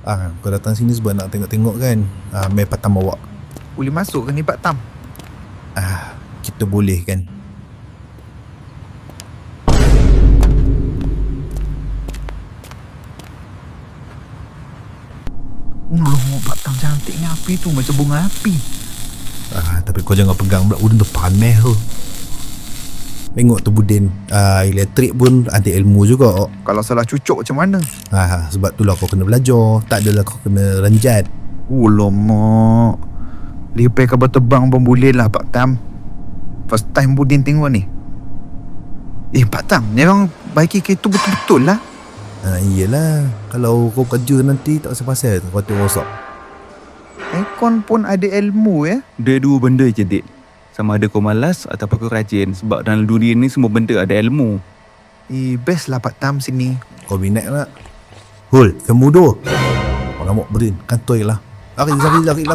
Kau datang sini sebab nak tengok-tengok kan. Main patam awak. Boleh masuk ke ni Pak Tam? Kita boleh kan. Pak Tam cantiknya api tu, macam bunga api. Tapi kau jangan pegang pula. Udin tu pamer tu. Tengok tu Budin, elektrik pun anti ilmu juga. Kalau salah cucuk macam mana? Sebab tu lah kau kena belajar. Tak adalah kau kena renjat. Alamak, repair kabel terbang pun boleh lah Pak Tam. First time Budin tengok ni. Pak Tam, ni orang baiki kereta betul-betul lah. Iyalah, kalau kau kerja nanti tak pasal-pasal kau tengok rosak. Aircon pun ada ilmu ya. Dua benda je, Dik. Sama ada kau malas ataupun kau rajin. Sebab dalam dunia ni semua benda ada ilmu. Best lah Pak Tam sini. Kau minat tak? Hul, kamu dua. Orang mau Budin, kantoi lah. Lari.